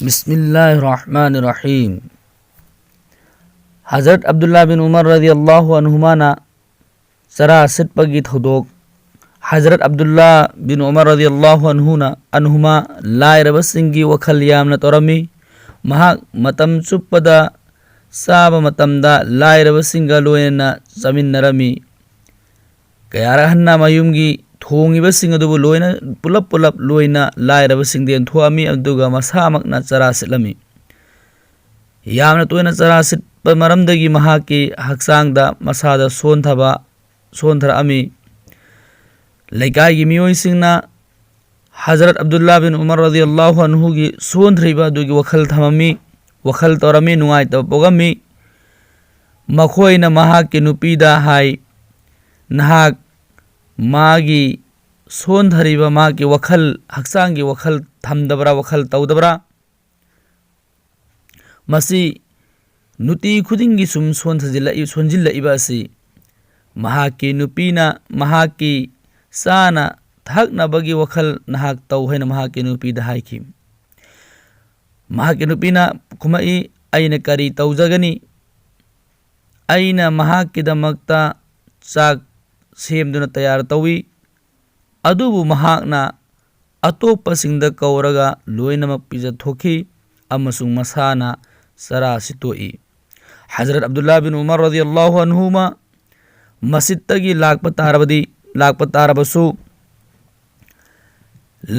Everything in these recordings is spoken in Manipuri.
बिस्मिल्लाहिर्रहमानिर्रहीम। हज़रत अब्दुल्ला बिन उमर रज़ियल्लाहु अन्हुमाना चरा सिटपगी थौदोक। हज़रत अब्दुल्ला बिन उमर रज़ियल्लाहु अन्हुमा लायरबसिंगी वखल यामना तौरमी। महाक मतम चुप्पदा साबा मतमदा लायरबसिंगा लोयना चमिन्नरमी। कयारहन्ना मयुमगी थोंगिबसिंग अदुबु लोयना पुलप पुलप लोयना लायरबसिंग देंथोआमी अदुगा मसामकना चरा सिटलमी। यामना तोयना चरा सिटपा मरमदगी महाकी हक्सांगदा मसादा सोनथरअमी। लैकाई मियोइसिंगना हज़रत अब्दुल्ला बिन उमर रज़ियल्लाहु अन्हुगी सोनथ्रिबा अदुगी वखल थममी, वखल तौरमी, नुंगाइतबा पोगमी। मखोइना महाकी नुपीदा हाय, नहाक मागी सोनथरिबा मागी वखल हक्सांगी वखल थमदबरा, वखल तौदबरा। मसी नुती खुदिंगी सुम सोनजिल्लइबा असि महाकी नुपीना महाकी साना थकनबगी वखल नहाक तौ हैना महाकी नुपीदा हायखि। महाकी नुपीना खुमई अइना करी तौजगनी, अइना महाकीदमक्ता चाक सेमदुना तैयार तौई। अदुबु महाकना अतोप्पसिंगदा कौरगा लोइनमक पिजथोखि अमसुंग मसाना चरा सिटोई। हज़रत अब्दुल्ला बिन उमर रज़ियल्लाहु अन्हुमा मस्जिदतगी लाकपा तारबसु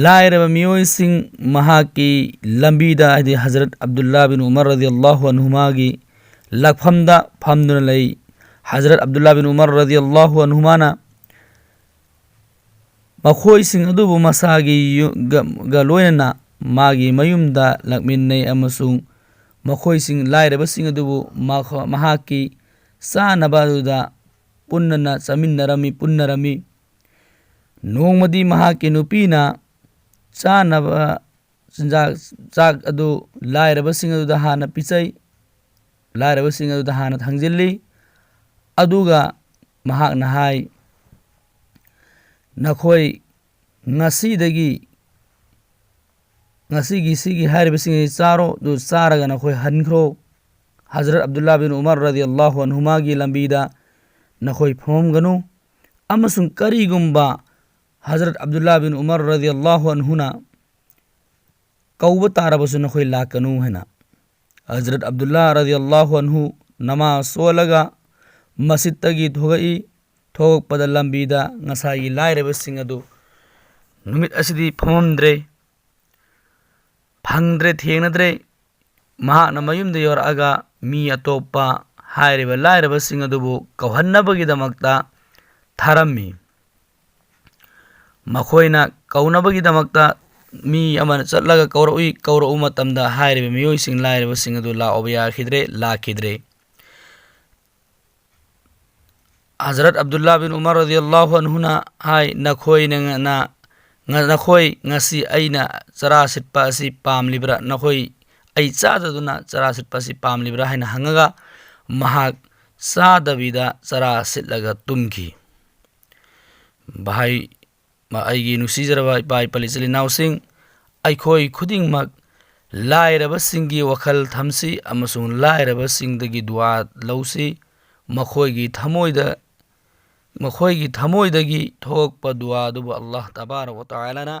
लायरबा मियोइसिंग महाकी लंबीदा हाइदि हज़रत अब्दुल्ला बिन उमर रज़ियल्लाहु अन्हुमागी लाकफमदा फमदुना लई। हज़रत अब्दुल्ला बिन उमर रज़ियल्लाहु अन्हुमाना मखोइसिंग अदुबु मसागी लोइनना मागी मयुमदा लाकमिन्नई अमसुंग मखोइसिंग लायरबसिंग अदुबु महाकी चानबा अदुदा पुन्नना पुन्नरमी। नोंमदी महाकी नुपीना चानबा चाक अदु लायरबसिंग अदुदा हाना पिचै, लायरबसिंग अदुदा हाना थंजिल्ली। अदुगा महाकना हाय, नखोई ngasiगी sigi hairibasing charo du charaga nakhoi hankhro। हज़रत अब्दुल्ला बिन उमर रज़ियल्लाहु अन्हुमागी लंबीदा नखोई फमगनु अमसुंग करीगुंबा हज़रत अब्दुल्ला बिन उमर रज़ियल्लाहु अन्हुना कौबा तारबसु नखोई लाकनु हैना। हज़रत अब्दुल्ला रज़ियल्लाहु अन्हु नमाज सोलगा मस्जिदतगी थोगई। थोगपदा लंबीदा ngसाई लायरबसिंग अदु नुमित असिदी फममद्रे फंगद्रे थेंगनद्रे। महाकना मयुमदा योरअगा मी अतोप्पा हायरिबा लायरबसिंग अदुबु कौहन्नबगिदमक्ता थारम्मी। मखोइना कौनबगिदमक्ता मी अमन चटलगा कौरउ मतमदा हायरिबा मियोइसिंग लायरबसिंग अदु लाओबा याखिद्रे, लाखिद्रे। हज़रत अब्दुल्ला बिन उमर रज़ियल्लाहु अन्हुना हाय, नखोई ngasi aina chara sitpa asi pamlibra, नखोई ai chadaduna chara sitpa asi pamlibra haina hangaga mahak chadabida chara sitlaga tumki। bahai ma aigi nusijarawa ipai palichali nausing aikhoi khudingmak lairabasinggi wakhal thamsi amasung lairabasingdagi dua lausi। मखोइगी थमोइदगी थोकपा दुआ दुबु अल्लाह तबारक व तआला ना